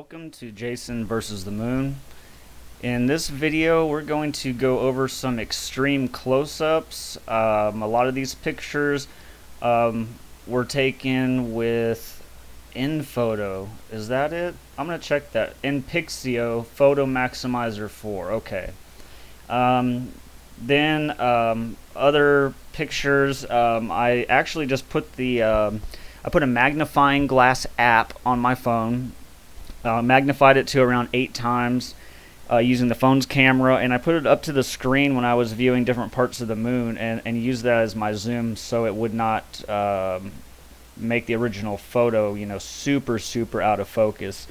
Welcome to Jason versus the Moon. In this video, we're going to go over some extreme close-ups. A lot of these pictures were taken with InPhoto. Is that it? I'm going to check that. Inpixio Photo Maximizer 4. Okay. Then other pictures, I actually just put the I put a magnifying glass app on my phone. Magnified it to around 8 times using the phone's camera, and I put it up to the screen when I was viewing different parts of the moon, and used that as my zoom so it would not make the original photo, super out of focus.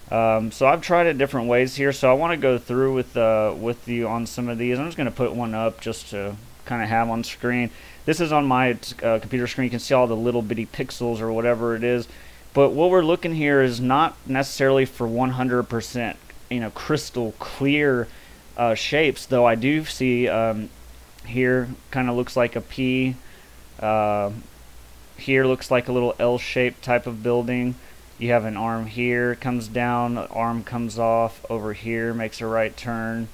So I've tried it different ways here, so I want to go through with you on some of these. I'm just going to put one up just to kind of have on screen. This is on my computer screen. You can see all the little bitty pixels or whatever it is. But what we're looking here is not necessarily for 100%, crystal clear shapes. Though I do see here kind of looks like a P. Here looks like a little L-shaped type of building. You have an arm here, comes down, the arm comes off. Over here, makes a right turn.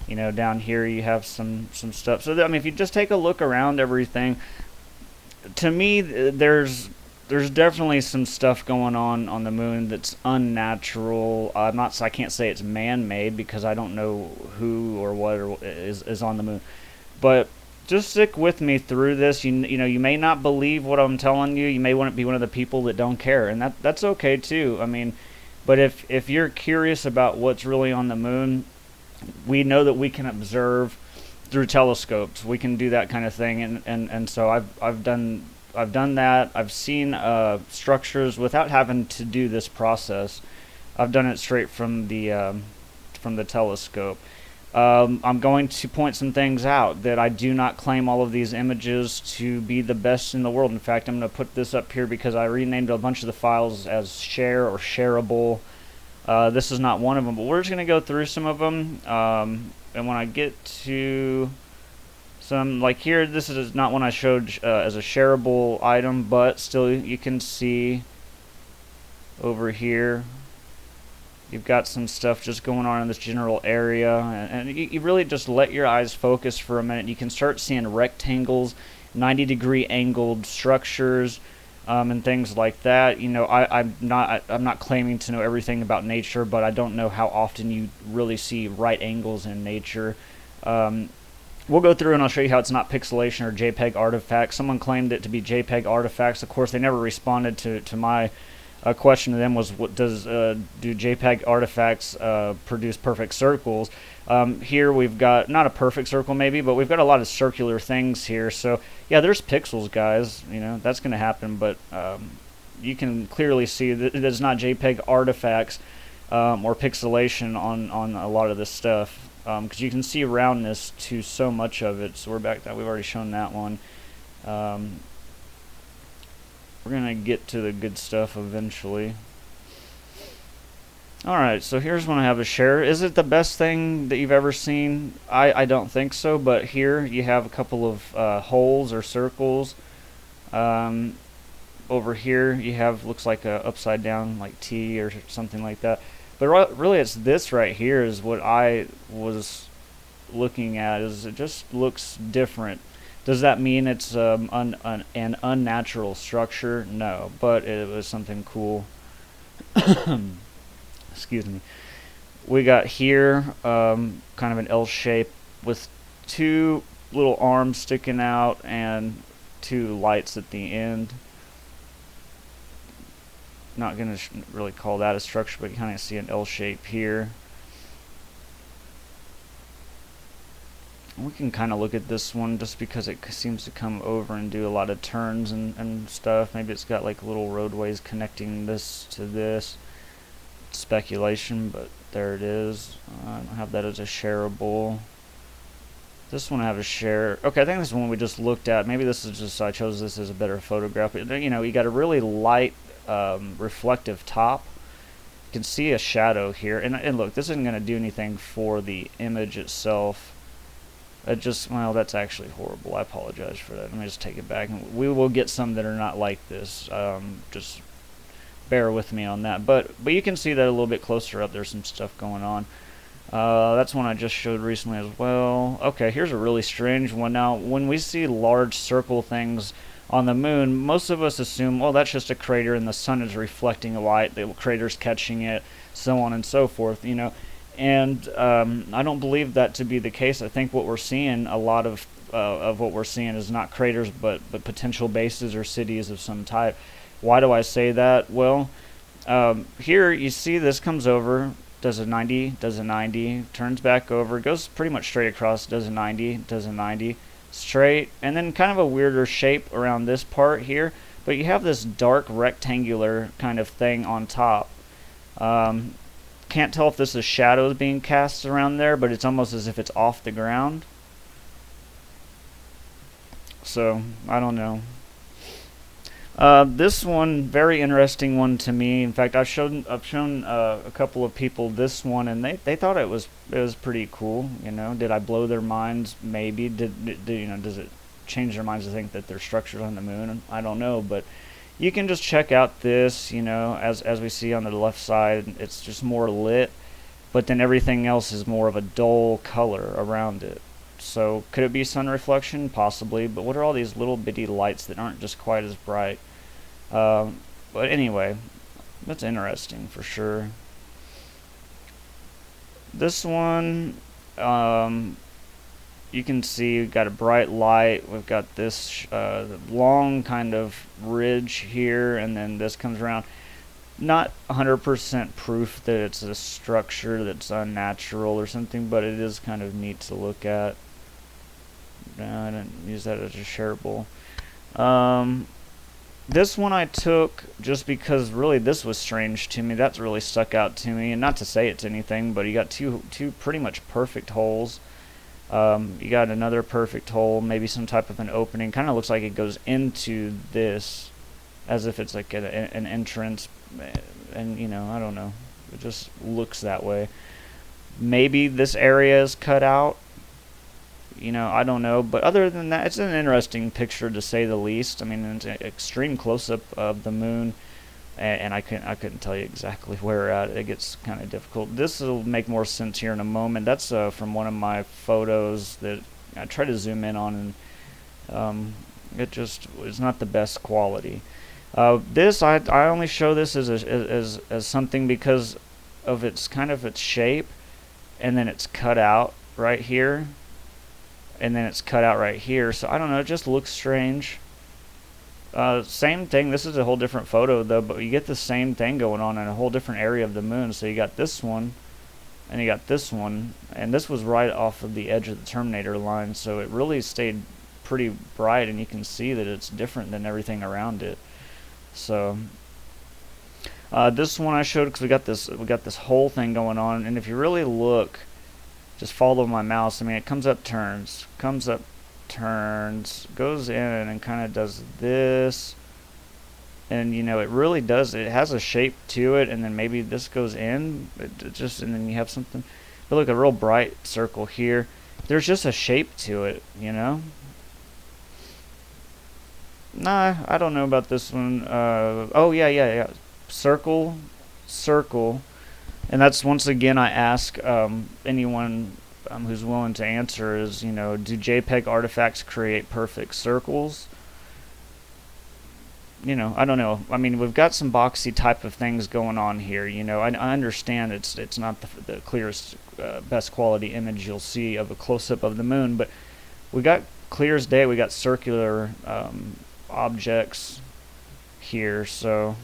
Down here you have some stuff. So I mean, if you just take a look around everything, to me, there's definitely some stuff going on the moon that's unnatural. I can't say it's man-made because I don't know who or what is on the moon. But just stick with me through this. You may not believe what I'm telling you. You may want to be one of the people that don't care, and that's okay too. I mean, but if you're curious about what's really on the moon, we know that we can observe through telescopes. We can do that kind of thing, and so I've done that. I've seen structures without having to do this process. I've done it straight from the telescope. I'm going to point some things out that I do not claim all of these images to be the best in the world. In fact, I'm going to put this up here because I renamed a bunch of the files as share or shareable. This is not one of them, but we're just going to go through some of them. And when I get to some, like here, this is not one I showed as a shareable item, but still you can see over here you've got some stuff just going on in this general area, and you really just let your eyes focus for a minute. You can start seeing rectangles, 90-degree angled structures, and things like that. I'm not claiming to know everything about nature, but I don't know how often you really see right angles in nature. We'll go through and I'll show you how it's not pixelation or JPEG artifacts. Someone claimed it to be JPEG artifacts. Of course, they never responded to my question to them was, what do JPEG artifacts produce perfect circles? Here we've got, not a perfect circle maybe, but we've got a lot of circular things here. So yeah, there's pixels, guys. That's going to happen, but you can clearly see that it's not JPEG artifacts or pixelation on a lot of this stuff. Because you can see roundness to so much of it. So we're back that we've already shown that one. We're gonna get to the good stuff eventually. Alright, so here's one I have to share. Is it the best thing that you've ever seen? I don't think so, but here you have a couple of holes or circles. Over here you have, looks like a upside down like T or something like that. But really it's this right here is what I was looking at. Is it just looks different. Does that mean it's an unnatural structure? No, but it was something cool. Excuse me. We got here kind of an L shape with 2 little arms sticking out and 2 lights at the end. Not going to really call that a structure, but you kind of see an L shape here. We can kind of look at this one just because it seems to come over and do a lot of turns and stuff. Maybe it's got like little roadways connecting this to this. It's speculation, but there it is. I don't have that as a shareable. This one I have a share. Okay, I think this one we just looked at. Maybe this is just, I chose this as a better photograph. But, you got a really light reflective top. You can see a shadow here, and look, this isn't going to do anything for the image itself. It just, well, that's actually horrible. I apologize for that. Let me just take it back. We will get some that are not like this. Just bear with me on that. But you can see that a little bit closer up. There's some stuff going on. That's one I just showed recently as well. Okay, here's a really strange one. Now, when we see large circle things on the moon, most of us assume, well, that's just a crater and the sun is reflecting light, the crater's catching it, so on and so forth, you know. And I don't believe that to be the case. I think what we're seeing, a lot of what we're seeing is not craters, but potential bases or cities of some type. Why do I say that? Well, here you see this comes over, does a 90, does a 90, turns back over, goes pretty much straight across, does a 90, does a 90, straight, and then kind of a weirder shape around this part here, but you have this dark rectangular kind of thing on top. Can't tell if this is shadows being cast around there, but it's almost as if it's off the ground. So, I don't know. This one, very interesting one to me. In fact, I've shown a couple of people this one, and they thought it was pretty cool. You know, did I blow their minds? Maybe. You know, does it change their minds to think that there's structures on the moon? I don't know, but you can just check out this. You know, as we see on the left side, it's just more lit, but then everything else is more of a dull color around it. So could it be sun reflection? Possibly, but what are all these little bitty lights that aren't just quite as bright? But anyway, that's interesting for sure. This one, you can see we've got a bright light. We've got this long kind of ridge here, and then this comes around. Not 100% proof that it's a structure that's unnatural or something, but it is kind of neat to look at. I didn't use that as a shareable. This one I took just because really this was strange to me. That's really stuck out to me, and not to say it's anything, but you got two pretty much perfect holes. You got another perfect hole, maybe some type of an opening. Kind of looks like it goes into this, as if it's like an entrance, and you know, I don't know. It just looks that way. Maybe this area is cut out. You know, I don't know, but other than that, it's an interesting picture to say the least. I mean, it's an extreme close-up of the moon, and I couldn't tell you exactly where we're at. It gets kind of difficult. This will make more sense here in a moment. That's from one of my photos that I try to zoom in on, and it just is not the best quality. This I only show this as something because of its shape, and then it's cut out right here. And then it's cut out right here, so I don't know, it just looks strange. Same thing, this is a whole different photo though, but you get the same thing going on in a whole different area of the moon. So you got this one, and you got this one, and this was right off of the edge of the terminator line, so it really stayed pretty bright, and you can see that it's different than everything around it. So this one I showed because we got this whole thing going on, and if you really look, just follow my mouse. I mean, it comes up, turns, goes in and kind of does this, and you know, it really does. It has a shape to it, and then maybe this goes in. It just, and then you have something. But look, a real bright circle here. There's just a shape to it, you know. Nah, I don't know about this one. Oh yeah. Circle. And that's, once again, I ask anyone who's willing to answer is, you know, do JPEG artifacts create perfect circles? You know, I don't know. I mean, we've got some boxy type of things going on here. You know, I understand it's not the clearest, best quality image you'll see of a close-up of the moon, but we got clear as day. We got circular objects here, so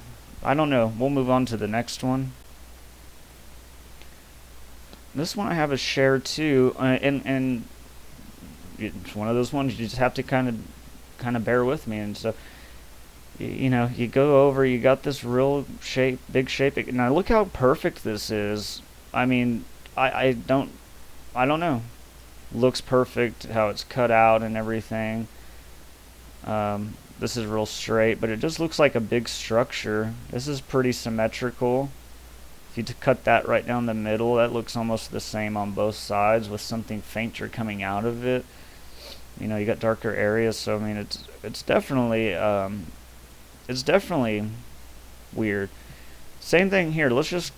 I don't know. We'll move on to the next one. This one I have a share too, and it's one of those ones you just have to kind of bear with me. And so, you know, you go over, you got this real shape, big shape. Now look how perfect this is. I mean, I don't know. Looks perfect how it's cut out and everything. This is real straight, but it just looks like a big structure. This is pretty symmetrical. If you cut that right down the middle, that looks almost the same on both sides with something fainter coming out of it. You know, you got darker areas, so I mean, it's definitely weird. Same thing here. Let's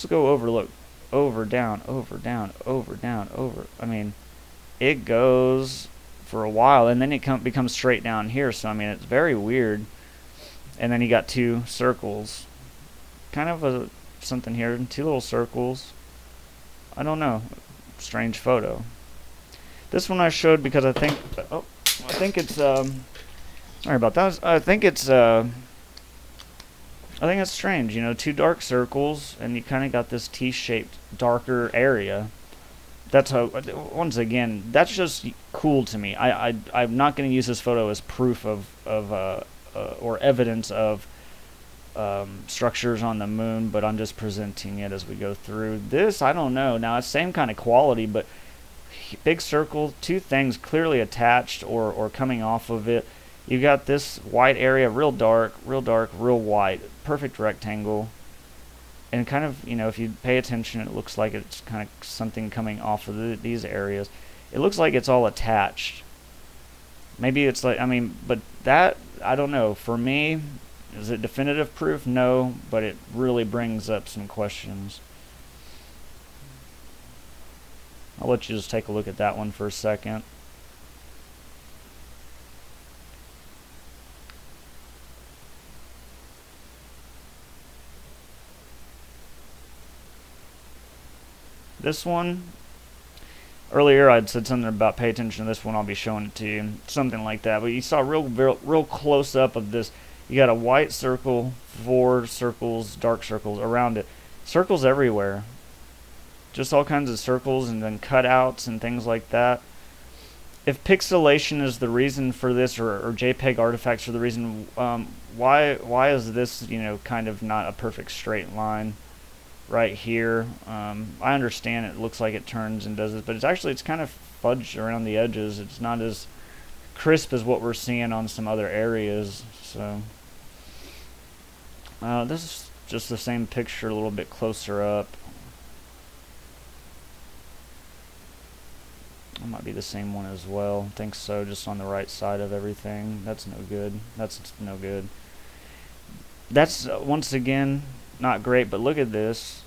go over. Look, over, down, over, down, over, down, over. I mean, it goes for a while, and then it becomes straight down here. So I mean, it's very weird. And then you got two circles, kind of something here, two little circles. I don't know, strange photo. This one I showed because I think it's sorry about that. I think it's strange. You know, two dark circles, and you kind of got this T-shaped darker area. That's how. Once again, that's just cool to me. I'm not going to use this photo as proof of or evidence of structures on the moon, but I'm just presenting it as we go through. This, I don't know. Now, it's same kind of quality, but big circle, two things clearly attached or coming off of it. You got this white area, real dark, real white, perfect rectangle. And kind of, you know, if you pay attention, it looks like it's kind of something coming off of these areas. It looks like it's all attached. Maybe it's like, I mean, but that, I don't know. For me, is it definitive proof? No, but it really brings up some questions. I'll let you just take a look at that one for a second. This one, earlier I'd said something about pay attention to this one, I'll be showing it to you, something like that. But you saw real close up of this. You got a white circle, four circles, dark circles around it. Circles everywhere. Just all kinds of circles and then cutouts and things like that. If pixelation is the reason for this, or JPEG artifacts are the reason, why is this, you know, kind of not a perfect straight line right here? I understand it looks like it turns and does it, but it's kind of fudged around the edges. It's not as crisp as what we're seeing on some other areas. So this is just the same picture a little bit closer up. It might be the same one as well. I think so, just on the right side of everything. That's no good. That's no good. That's, once again, not great, but look at this.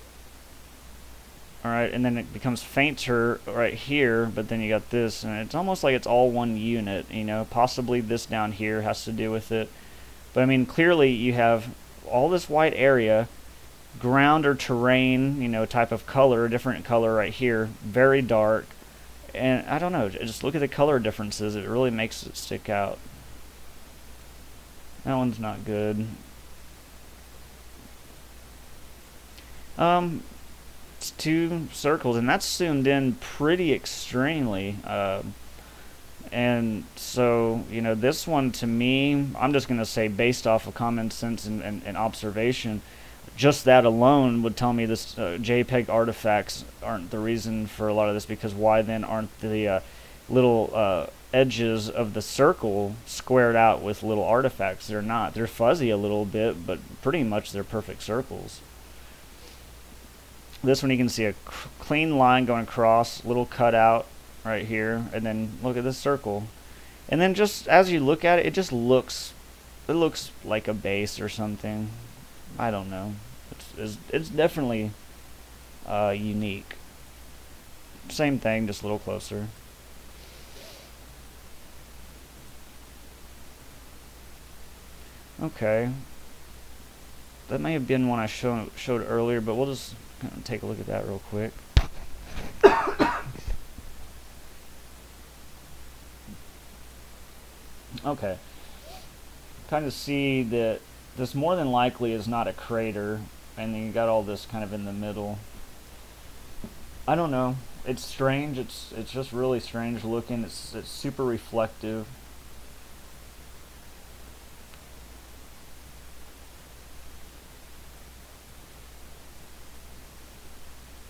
Alright, and then it becomes fainter right here, but then you got this, and it's almost like it's all one unit, you know. Possibly this down here has to do with it. But, I mean, clearly you have all this white area, ground or terrain, you know, type of color, different color right here, very dark. And I don't know, just look at the color differences. It really makes it stick out. That one's not good. It's two circles, and that's zoomed in pretty extremely. And so, you know, this one to me, I'm just going to say based off of common sense and observation, just that alone would tell me this JPEG artifacts aren't the reason for a lot of this, because why then aren't the little edges of the circle squared out with little artifacts? They're not. They're fuzzy a little bit, but pretty much they're perfect circles. This one you can see a clean line going across, little cutout right here, and then look at this circle. And then just as you look at it, it looks like a base or something. I don't know. It's definitely unique. Same thing, just a little closer. Okay. That may have been one I showed earlier, but we'll just kind of take a look at that real quick. Okay. Kind of see that this more than likely is not a crater, and then you got all this kind of in the middle. I don't know. It's strange. It's just really strange looking. It's super reflective.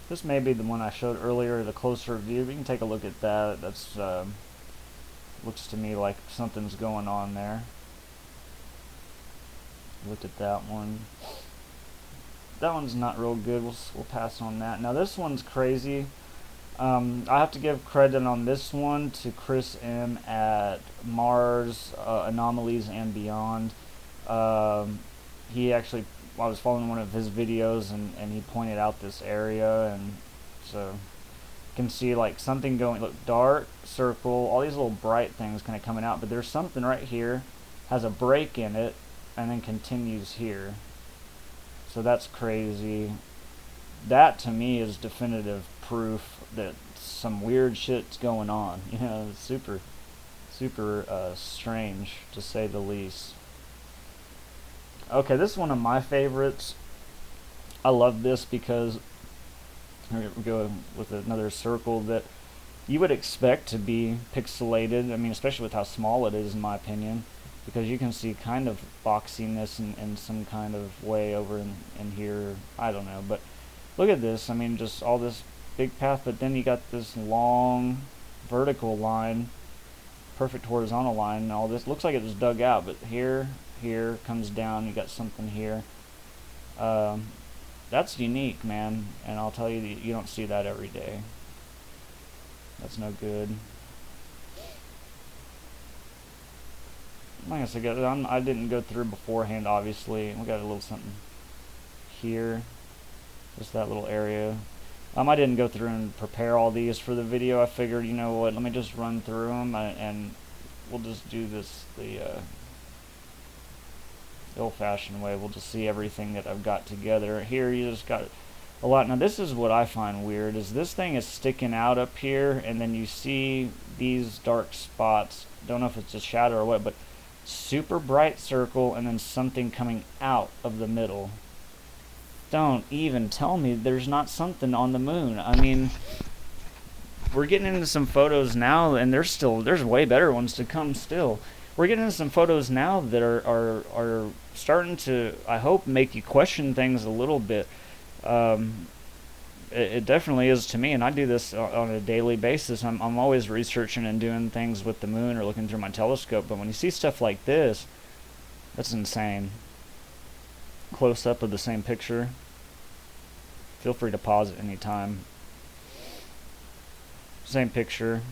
This may be the one I showed earlier, the closer view. We can take a look at that. That's looks to me like something's going on there. Look at that one. That one's not real good. We'll pass on that. Now this one's crazy. I have to give credit on this one to Chris M at Mars Anomalies and Beyond. He actually I was following one of his videos, and he pointed out this area, and so you can see like something going, look, dark circle, all these little bright things kind of coming out, but there's something right here, has a break in it, and then continues here. So that's crazy. That to me is definitive proof that some weird shit's going on. You know, it's super strange to say the least. Okay, this is one of my favorites. I love this because here we go with another circle that you would expect to be pixelated. I mean, especially with how small it is, in my opinion, because you can see kind of boxiness in some kind of way over in here. I don't know, but look at this. I mean, just all this big path, but then you got this long vertical line, perfect horizontal line, and all this looks like it was dug out, but here comes down, you got something here. That's unique, man, and I'll tell you, you don't see that every day. That's no good. Like I said, I didn't go through beforehand, obviously. We got a little something here, just that little area. I didn't go through and prepare all these for the video. I figured, you know what, let me just run through them, and we'll just do this the old-fashioned way. We'll just see everything that I've got together. Here you just got a lot. Now this is what I find weird, is this thing is sticking out up here, and then you see these dark spots. Don't know if it's a shadow or what, but super bright circle, and then something coming out of the middle. Don't even tell me there's not something on the moon. I mean, we're getting into some photos now, and there's way better ones to come still. We're getting into some photos now that are starting to, I hope, make you question things a little bit. It definitely is to me, and I do this on a daily basis. I'm always researching and doing things with the moon or looking through my telescope, but when you see stuff like this, that's insane. Close up of the same picture. Feel free to pause at any time. Same picture.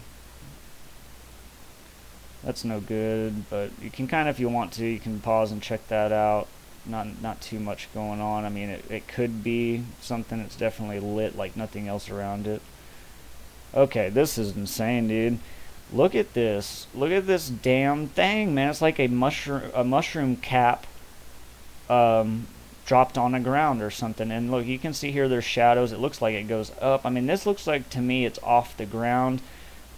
That's no good, but you can kind of, if you want to, you can pause and check that out. Not too much going on. I mean, it could be something that's definitely lit like nothing else around it. Okay, this is insane, dude. Look at this. Look at this damn thing, man. It's like a mushroom cap dropped on the ground or something. And look, you can see here there's shadows. It looks like it goes up. I mean, this looks like, to me, it's off the ground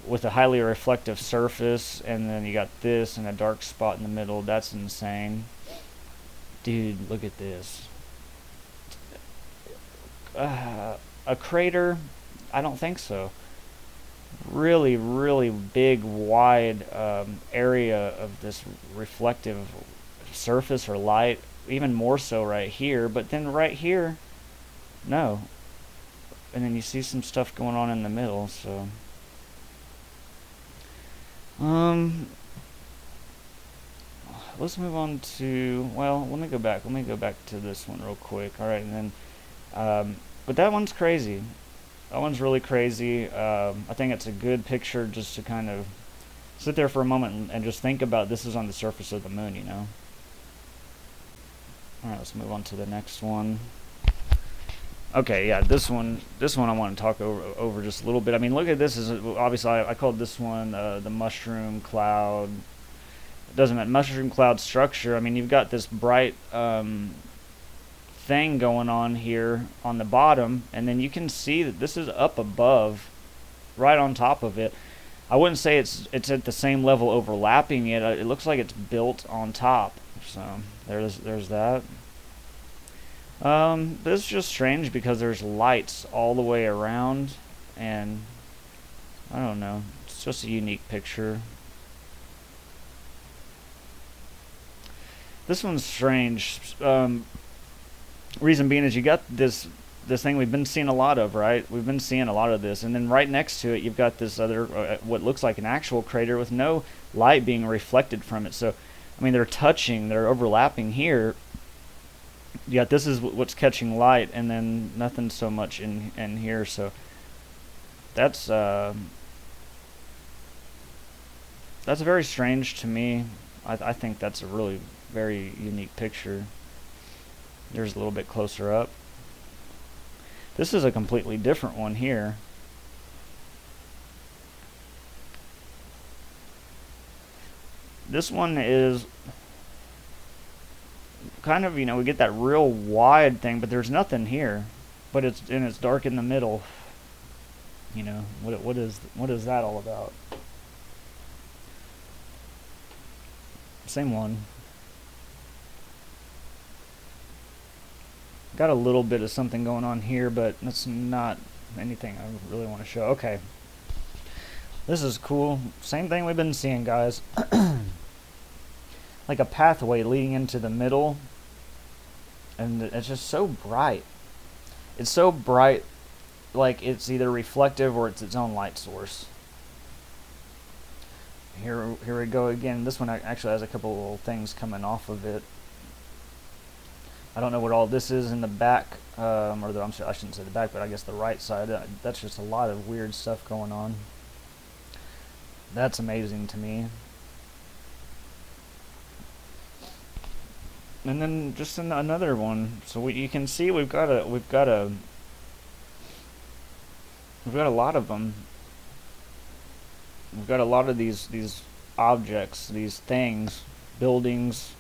with a highly reflective surface, and then you got this and a dark spot in the middle. That's insane. Dude, look at this. A crater? I don't think so. Really, really big, wide area of this reflective surface or light. Even more so right here. But then right here, no. And then you see some stuff going on in the middle, so... let's move on to, well, let me go back to this one real quick. Alright, and then but that one's crazy. That one's really crazy. I think it's a good picture just to kind of sit there for a moment and just think about, this is on the surface of the moon, you know. Alright, let's move on to the next one. Okay, yeah, this one I want to talk over just a little bit. I mean, look at this. Is obviously I called this one the mushroom cloud. It doesn't matter. Mushroom cloud structure. I mean, you've got this bright thing going on here on the bottom, and then you can see that this is up above, right on top of it. I wouldn't say it's at the same level overlapping it. It looks like it's built on top. So there's that. This is just strange because there's lights all the way around, and I don't know, it's just a unique picture. This one's strange. Reason being is you got this thing we've been seeing a lot of, right? We've been seeing a lot of this, and then right next to it you've got this other what looks like an actual crater with no light being reflected from it. So I mean, they're overlapping here. Yeah, this is what's catching light, and then nothing so much in here. So that's very strange to me. I think that's a really very unique picture. There's a little bit closer up. This is a completely different one here. This one is kind of, we get that real wide thing, but there's nothing here. But it's dark in the middle. What is that all about? Same one. Got a little bit of something going on here, but that's not anything I really want to show. Okay. This is cool. Same thing we've been seeing, guys. Like a pathway leading into the middle. And it's just so bright. It's so bright, like it's either reflective or it's its own light source. Here we go again. This one actually has a couple of little things coming off of it. I don't know what all this is in the back, I shouldn't say the back, but I guess the right side. That's just a lot of weird stuff going on. That's amazing to me. And then just another one. So you can see we've got a lot of them. We've got a lot of these objects, these things, buildings.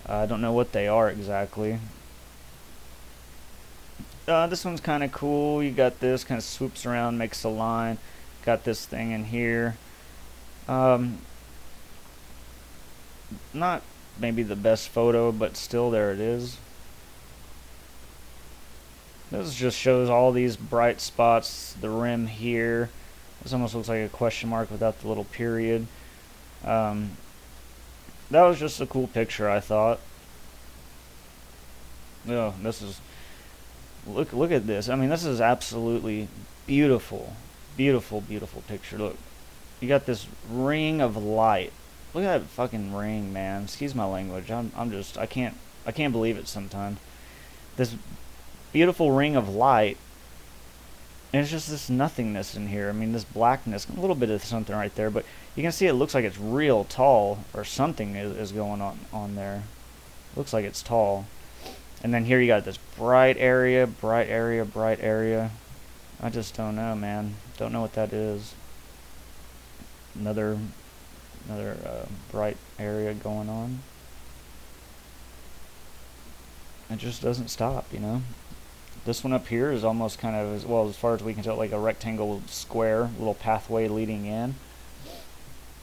I don't know what they are exactly. This one's kind of cool. You got this, kind of swoops around, makes a line. Got this thing in here. Not maybe the best photo, but still there it is. This just shows all these bright spots, the rim here. This almost looks like a question mark without the little period. That was just a cool picture, I thought. Oh, this is look at this. I mean, this is absolutely beautiful. Beautiful picture. Look. You got this ring of light. Look at that fucking ring, man. Excuse my language. I can't believe it sometimes. This beautiful ring of light. And it's just this nothingness in here. I mean, this blackness, a little bit of something right there, but you can see it looks like it's real tall, or something is going on there. Looks like it's tall. And then here you got this bright area. I just don't know, man. Don't know what that is. Another bright area going on. It just doesn't stop, This one up here is almost kind of, as far as we can tell, like a rectangle square, little pathway leading in.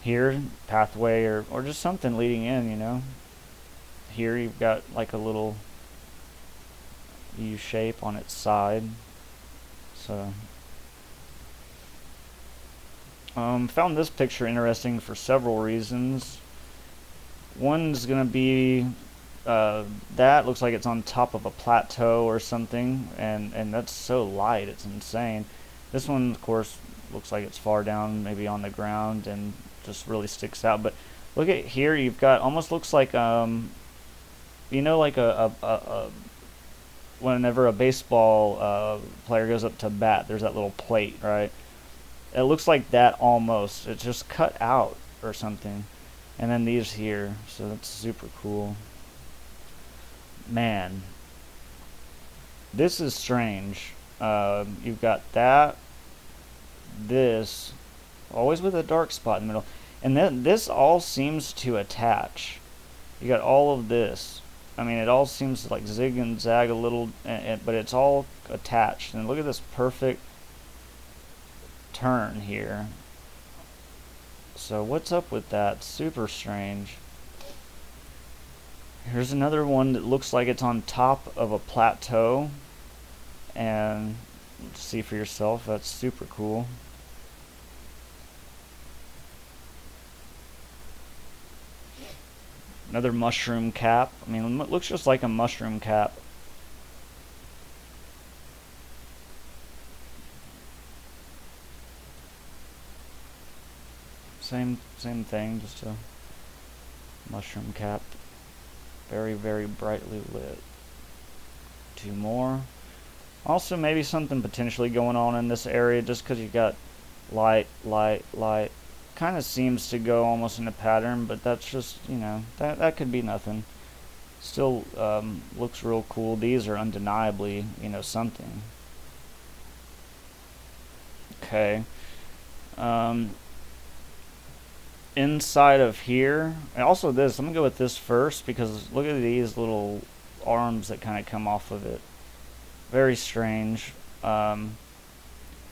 Here, pathway or just something leading in, Here you've got like a little U shape on its side. So, found this picture interesting for several reasons. One's gonna be that looks like it's on top of a plateau or something, and that's so light, it's insane. This one, of course, looks like it's far down, maybe on the ground, and just really sticks out. But look at here, you've got almost looks like like whenever a baseball player goes up to bat, there's that little plate, right? It looks like that almost. It's just cut out or something. And then these here, so that's super cool. Man, this is strange. You've got that, this, always with a dark spot in the middle, and then this all seems to attach. You got all of this. I mean, it all seems to like zig and zag a little, but it's all attached. And look at this perfect turn here. So what's up with that? Super strange. Here's another one that looks like it's on top of a plateau, and see for yourself. That's super cool. Another mushroom cap. I mean, it looks just like a mushroom cap. Same thing, just a mushroom cap. Very, very brightly lit. Two more. Also, maybe something potentially going on in this area, just because you got light. Kind of seems to go almost in a pattern, but that's just, that could be nothing. Still looks real cool. These are undeniably, you know, something. Okay. Inside of here, and also this, I'm gonna go with this first because look at these little arms that kind of come off of it. Very strange. And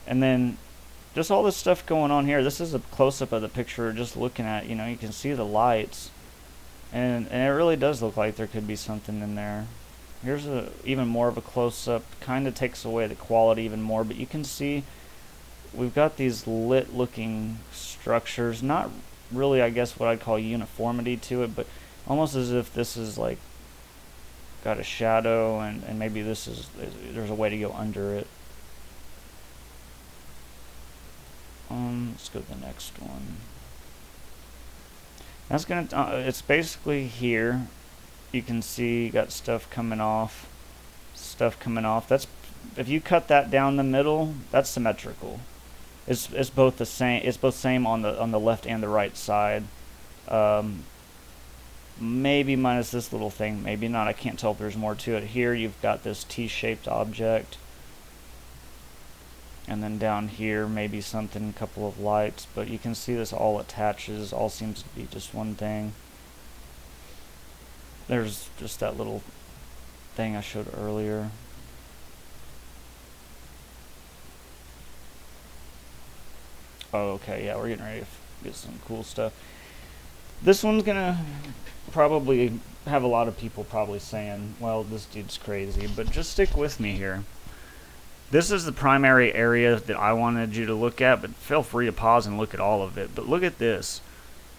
then just all this stuff going on here. This is a close-up of the picture, just looking at, you know, you can see the lights, and it really does look like there could be something in there. Here's a even more of a close-up. Kind of takes away the quality even more, but you can see we've got these lit-looking structures. Not really, I guess, what I'd call uniformity to it, but almost as if this is like got a shadow, and maybe this is, there's a way to go under it. Let's go to the next one. That's gonna, it's basically here. You can see you got stuff coming off. That's, if you cut that down the middle, that's symmetrical. It's both the same. It's both same on the left and the right side. Maybe minus this little thing. Maybe not. I can't tell if there's more to it. Here you've got this T-shaped object. And then down here, maybe something, a couple of lights, but you can see this all attaches, all seems to be just one thing. There's just that little thing I showed earlier. Oh, okay, yeah, we're getting ready to get some cool stuff. This one's gonna probably have a lot of people probably saying, well, this dude's crazy, but just stick with me here. This is the primary area that I wanted you to look at, but feel free to pause and look at all of it. But look at this.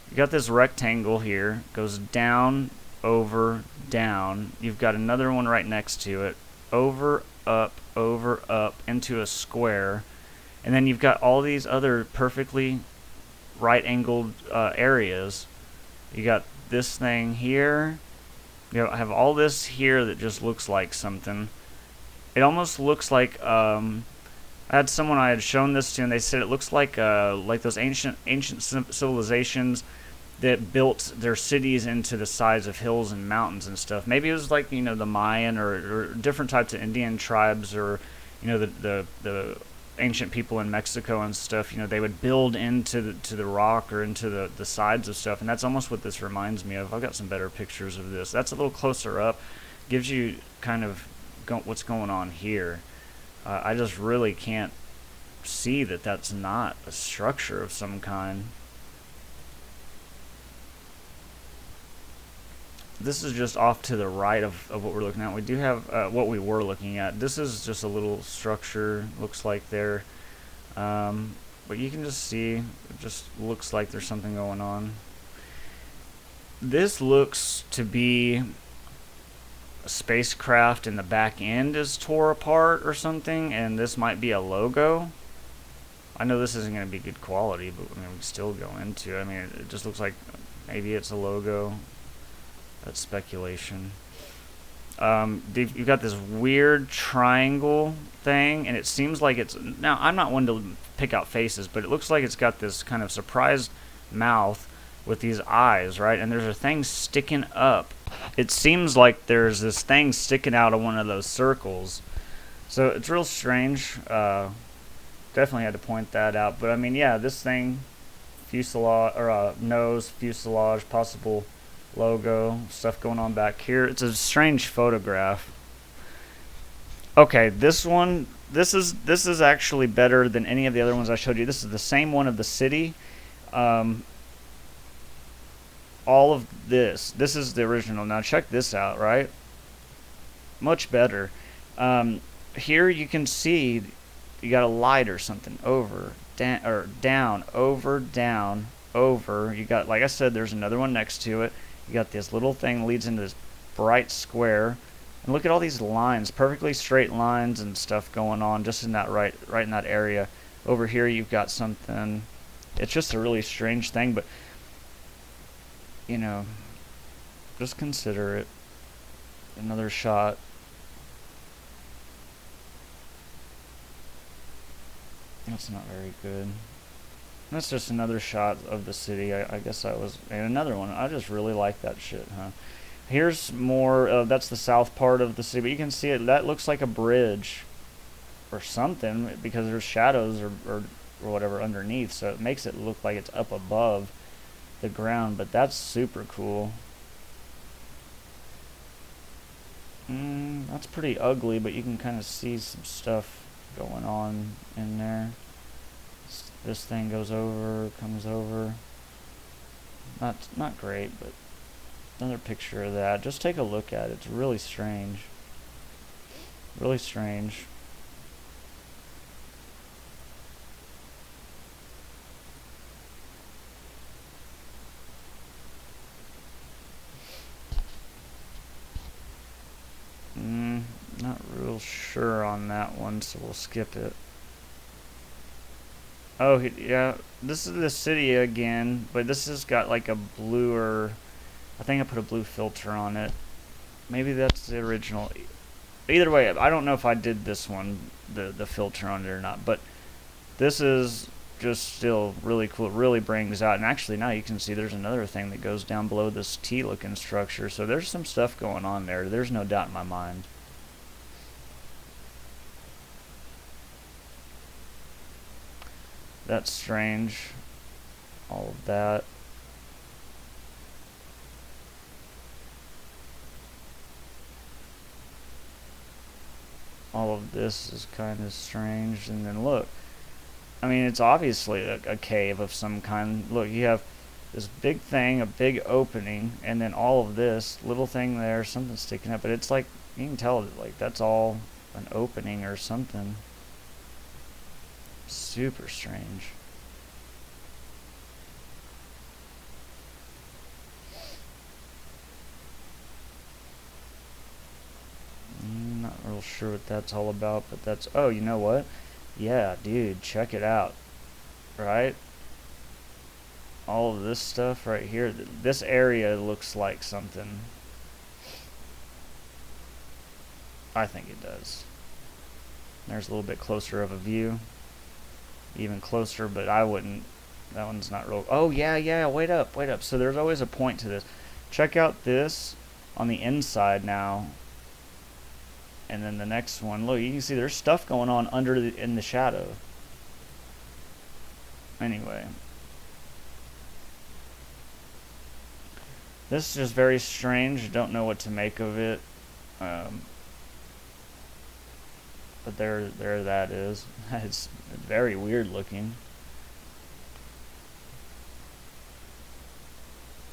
You got this rectangle here, goes down, over, down. You've got another one right next to it, over, up, into a square. And then you've got all these other perfectly right-angled areas. You got this thing here. You have all this here that just looks like something. It almost looks like, I had someone I had shown this to, and they said it looks like those ancient civilizations that built their cities into the sides of hills and mountains and stuff. Maybe it was like, you know, the Mayan or different types of Indian tribes, or, you know, the ancient people in Mexico and stuff. You know, they would build into the rock or into the sides of stuff, and that's almost what this reminds me of. I've got some better pictures of this. That's a little closer up. Gives you kind of what's going on here. I just really can't see that that's not a structure of some kind. This is just off to the right of what we're looking at. We do have what we were looking at. This is just a little structure, looks like there. But you can just see, it just looks like there's something going on. This looks to be a spacecraft, and the back end is tore apart or something, and this might be a logo. I know this isn't going to be good quality, but I mean, we can still go into it. I mean, it just looks like maybe it's a logo. That's speculation. You've got this weird triangle thing, and it seems like it's, now I'm not one to pick out faces, but it looks like it's got this kind of surprised mouth with these eyes, right? And there's a thing sticking up. It seems like there's this thing sticking out of one of those circles. So it's real strange. Definitely had to point that out. But I mean, yeah, this thing, fuselage, or nose, fuselage, possible logo, stuff going on back here. It's a strange photograph. Okay, this one, this is actually better than any of the other ones I showed you. This is the same one of the city. All of this is the original. Now check this out, right? Much better. Here you can see you got a light or something, over, down, or down, over, down, over. You got, like I said, there's another one next to it. You got this little thing leads into this bright square, and look at all these lines, perfectly straight lines and stuff going on just in that right in that area. Over here you've got something. It's just a really strange thing, but you know, just consider it. Another shot. That's not very good. That's just another shot of the city. I guess that was, and another one. I just really like that shit, huh? Here's more, that's the south part of the city, but you can see it, that looks like a bridge or something because there's shadows or whatever underneath, so it makes it look like it's up above the ground, but that's super cool. That's pretty ugly, but you can kind of see some stuff going on in there. This thing goes over, comes over. Not great, but another picture of that. Just take a look at it. It's really strange. Really strange. Not real sure on that one, so we'll skip it. Oh, yeah, this is the city again, but this has got like a bluer, I think I put a blue filter on it. Maybe that's the original. Either way, I don't know if I did this one, the filter on it or not, but this is just still really cool. It really brings out, and actually now you can see there's another thing that goes down below this T-looking structure, so there's some stuff going on there. There's no doubt in my mind. That's strange. All of that. All of this is kind of strange. And then look, I mean, it's obviously a cave of some kind. Look, you have this big thing, a big opening, and then all of this little thing there, something sticking up. But it's like, you can tell that, like, that's all an opening or something. Super strange. Not real sure what that's all about, but that's, oh, you know what? Yeah, dude, check it out. Right? All of this stuff right here, this area looks like something. I think it does. There's a little bit closer of a view. Even closer, but I wouldn't. That one's not real. Oh, yeah, wait up. So there's always a point to this. Check out this on the inside now. And then the next one, look, you can see there's stuff going on in the shadow. Anyway. This is just very strange. Don't know what to make of it. But there that is. It's very weird looking.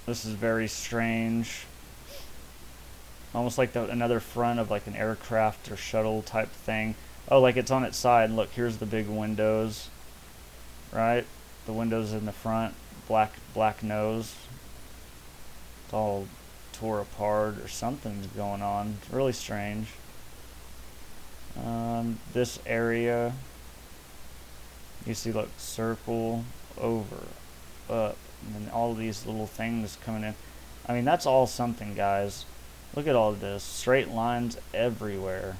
This is very strange. Almost like another front of like an aircraft or shuttle type thing. Oh, like it's on its side. Look, here's the big windows. Right? The windows in the front. Black nose. It's all tore apart or something's going on. It's really strange. This area, you see, look, circle, over, up, and then all these little things coming in. I mean, that's all something, guys. Look at all of this, straight lines everywhere.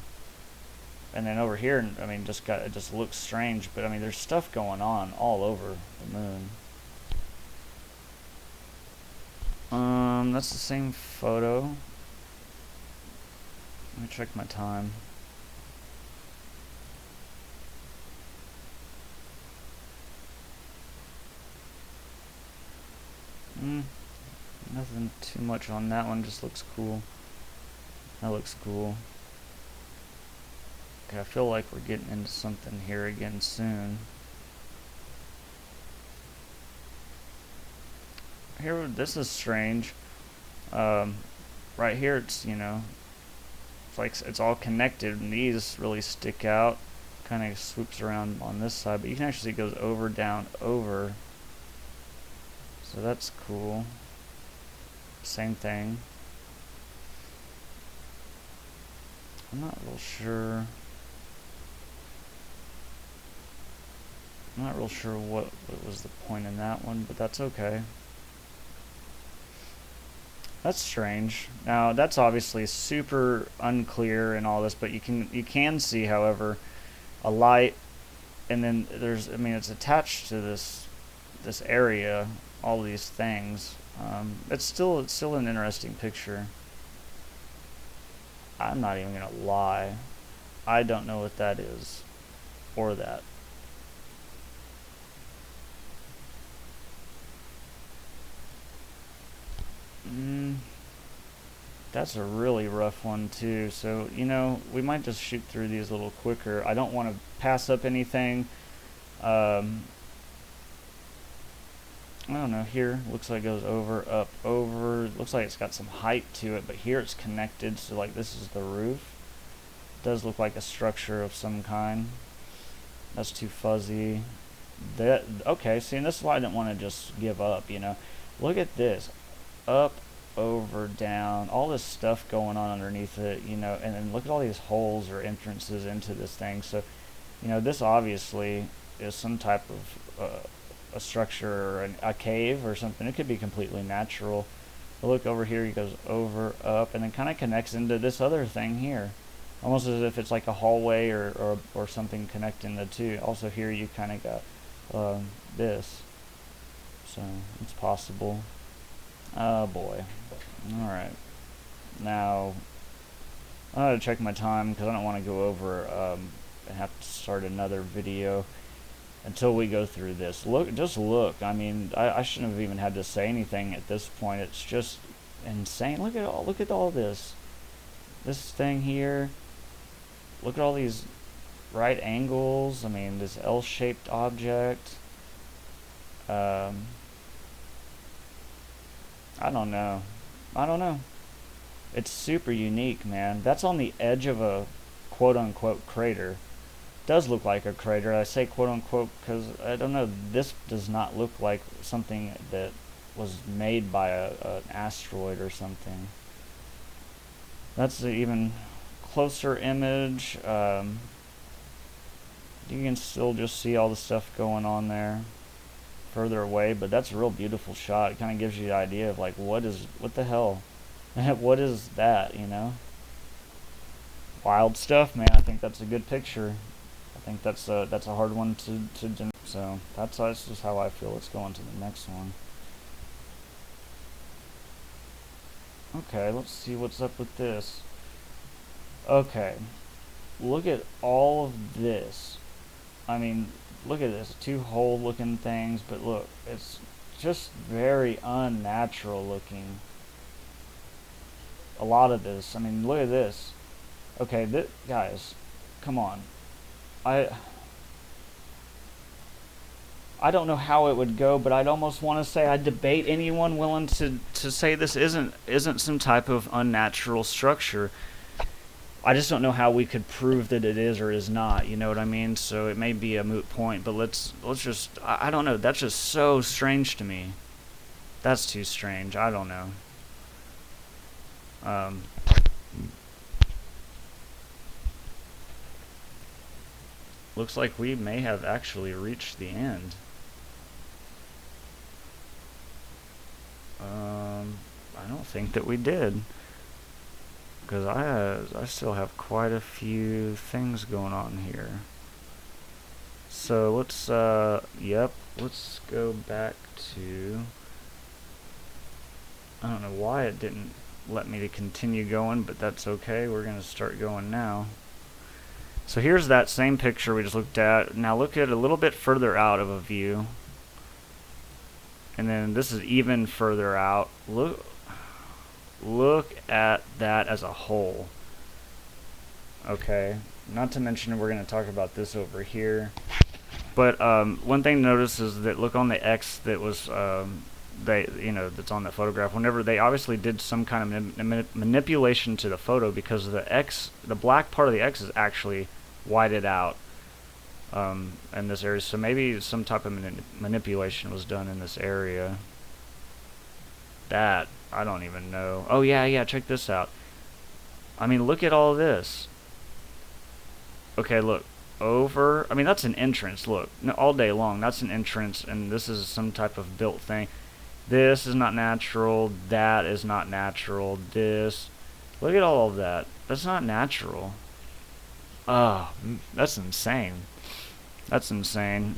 And then over here, I mean, it just looks strange, but I mean, there's stuff going on all over the moon. That's the same photo. Let me check my time. Nothing too much on that one, just looks cool. That looks cool. Okay, I feel like we're getting into something here again soon. Here, this is strange. Right here, it's, you know, it's like it's all connected, and these really stick out. Kind of swoops around on this side, but you can actually see it goes over, down, over. So that's cool. Same thing. I'm not real sure. I'm not real sure what was the point in that one, but that's okay. That's strange. Now that's obviously super unclear and all this, but you can see, however, a light, and then there's, I mean, it's attached to this area, all these things. It's still an interesting picture. I'm not even gonna lie. I don't know what that is. Or that. That's a really rough one too. So, you know, we might just shoot through these a little quicker. I don't want to pass up anything. I don't know, here looks like it goes over, up, over. Looks like it's got some height to it, but here it's connected, so like this is the roof. It does look like a structure of some kind. That's too fuzzy. That, okay, see, and this is why I didn't want to just give up, you know. Look at this. Up, over, down, all this stuff going on underneath it, you know, and then look at all these holes or entrances into this thing. So, you know, this obviously is some type of a structure or a cave or something. It could be completely natural. But look over here, he goes over, up, and then kind of connects into this other thing here. Almost as if it's like a hallway or something connecting the two. Also here you kind of got this. So it's possible. Oh boy. Alright. Now, I gotta check my time because I don't want to go over and have to start another video until we go through this. Look, just look. I mean, I shouldn't have even had to say anything at this point. It's just insane. Look at all this. This thing here. Look at all these right angles. I mean, this L-shaped object. I don't know. It's super unique, man. That's on the edge of a quote-unquote crater. Does look like a crater. I say quote-unquote because I don't know. This does not look like something that was made by an asteroid or something. That's an even closer image. You can still just see all the stuff going on there further away, but that's a real beautiful shot. It kind of gives you the idea of like what the hell what is that, you know? Wild stuff, man. I think that's a good picture. I think that's a hard one to do. So that's just how I feel. Let's go on to the next one. Okay, let's see what's up with this. Okay, look at all of this. I mean, look at this, two hole looking things, but look, it's just very unnatural looking. A lot of this, I mean, look at this. Okay, guys, come on. I don't know how it would go, but I'd almost want to say I debate anyone willing to say this isn't some type of unnatural structure. I just don't know how we could prove that it is or is not, you know what I mean? So it may be a moot point, but let's just, I don't know, that's just so strange to me. That's too strange, I don't know. Looks like we may have actually reached the end. I don't think that we did, because I still have quite a few things going on here. So let's let's go back to, I don't know why it didn't let me to continue going, but that's okay. We're gonna start going now. So here's that same picture we just looked at. Now look at a little bit further out of a view. And then this is even further out. Look at that as a whole. Okay, not to mention we're going to talk about this over here. But one thing to notice is that look on the X that was that's on the photograph. Whenever they obviously did some kind of manipulation to the photo, because the black part of the X is actually whited out in this area. So maybe some type of manipulation was done in this area. That I don't even know. Oh yeah, check this out. I mean, look at all this. Okay, look. Over, I mean, that's an entrance. Look, all day long, that's an entrance, and this is some type of built thing. This is not natural. That is not natural. This, look at all of that. That's not natural. Oh, that's insane. That's insane.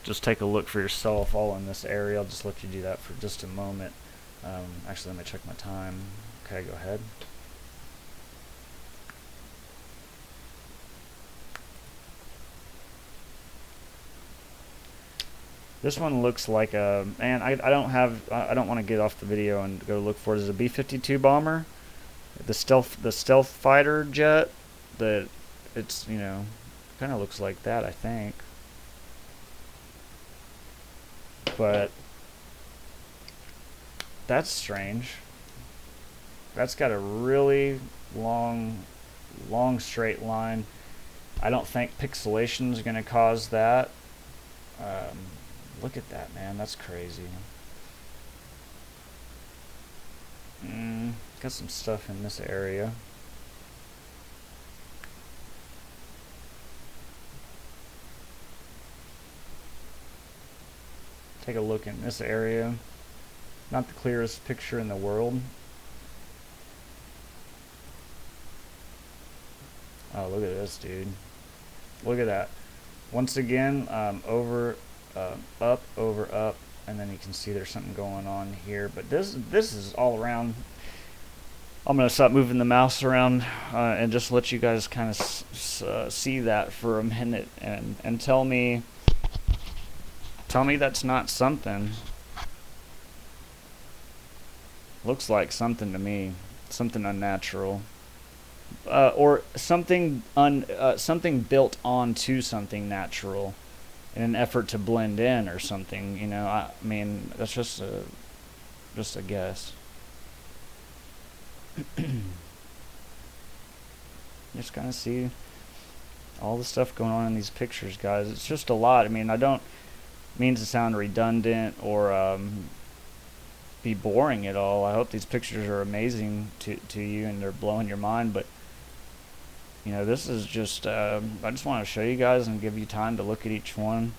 Just take a look for yourself all in this area. I'll just let you do that for just a moment. Actually, let me check my time. Okay, go ahead. This one looks like a, man, I don't want to get off the video and go look for it. Is a B-52 bomber, the stealth fighter jet. That it's, you know, kind of looks like that, I think. But that's strange. That's got a really long straight line. I don't think pixelation is going to cause that. Look at that, man. That's crazy. Got some stuff in this area. Take a look in this area. Not the clearest picture in the world. Oh, look at this, dude. Look at that. Once again, up, over, up, and then you can see there's something going on here. But this is all around. I'm gonna stop moving the mouse around and just let you guys kind of see that for a minute, and tell me that's not something. Looks like something to me, something unnatural, or something something built onto something natural in an effort to blend in or something. You know, I mean, that's just a guess. Just kind of see all the stuff going on in these pictures, guys. It's just a lot. I mean, I don't mean to sound redundant or be boring at all. I hope these pictures are amazing to you and they're blowing your mind, but you know, this is just I just want to show you guys and give you time to look at each one.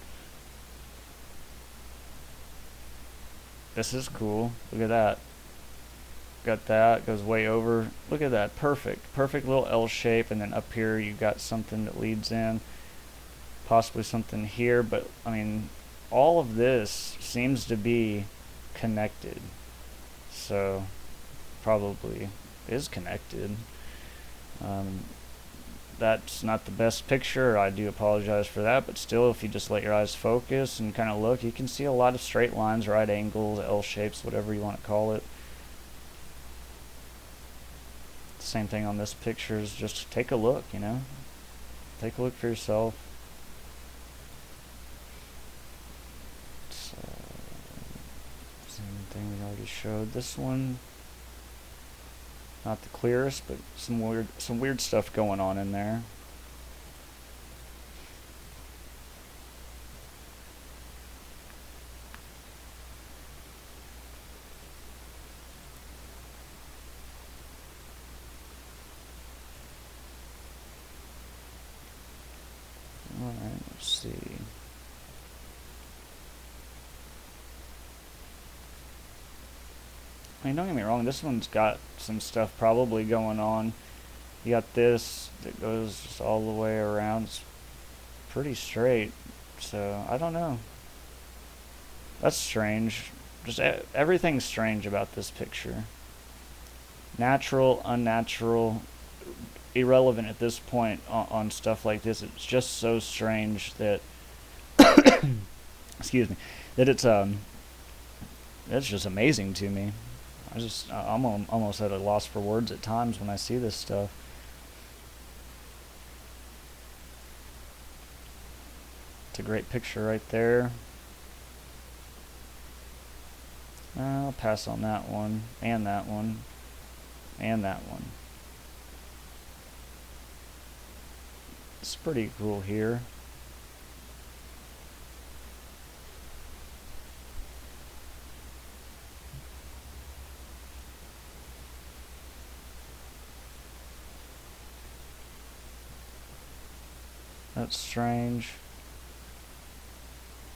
This is cool. Look at that. Got that, goes way over. Look at that, perfect little L shape, and then up here you got something that leads in, possibly something here, but I mean, all of this seems to be connected, so probably is connected. That's not the best picture, I do apologize for that, but still, if you just let your eyes focus and kind of look, you can see a lot of straight lines, right angles, L shapes, whatever you want to call it. Same thing on this picture, is just take a look, you know, take a look for yourself. Same thing we already showed. This one, not the clearest, but some weird stuff going on in there. Alright, let's see. I mean, don't get me wrong, this one's got some stuff probably going on. You got this that goes just all the way around. It's pretty straight, so I don't know. That's strange. Just everything's strange about this picture. Natural, unnatural, irrelevant at this point on stuff like this. It's just so strange that excuse me, that it's just amazing to me. I'm almost at a loss for words at times when I see this stuff. It's a great picture right there. I'll pass on that one, and that one, and that one. It's pretty cool here. That's strange.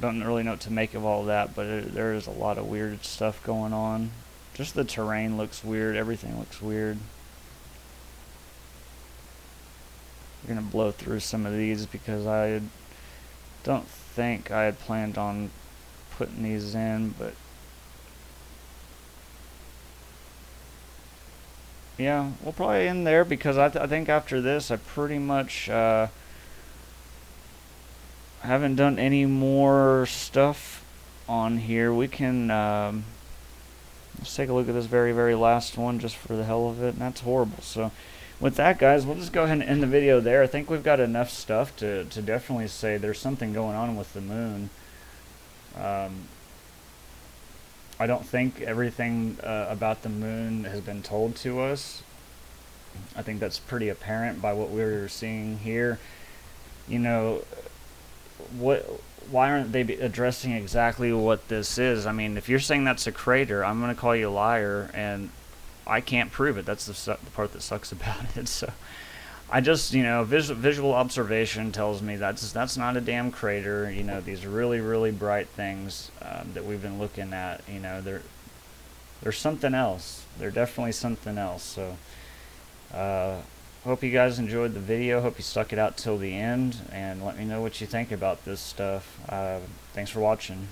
Don't really know what to make of all that, but there is a lot of weird stuff going on. Just the terrain looks weird. Everything looks weird. We're going to blow through some of these because I don't think I had planned on putting these in, but yeah, we'll probably end there because I think after this I pretty much haven't done any more stuff on here. We can let's take a look at this very last one just for the hell of it, and that's horrible. So with that, guys, we'll just go ahead and end the video there. I think we've got enough stuff to definitely say there's something going on with the moon. I don't think everything about the moon has been told to us. I think that's pretty apparent by what we're seeing here. You know, why aren't they addressing exactly what this is? I mean, if you're saying that's a crater, I'm going to call you a liar, and I can't prove it. That's the part that sucks about it. So I just, you know, visual observation tells me that's not a damn crater. You know, these really bright things that we've been looking at, you know, they're something else. They're definitely something else. So hope you guys enjoyed the video. Hope you stuck it out till the end, and let me know what you think about this stuff. Thanks for watching.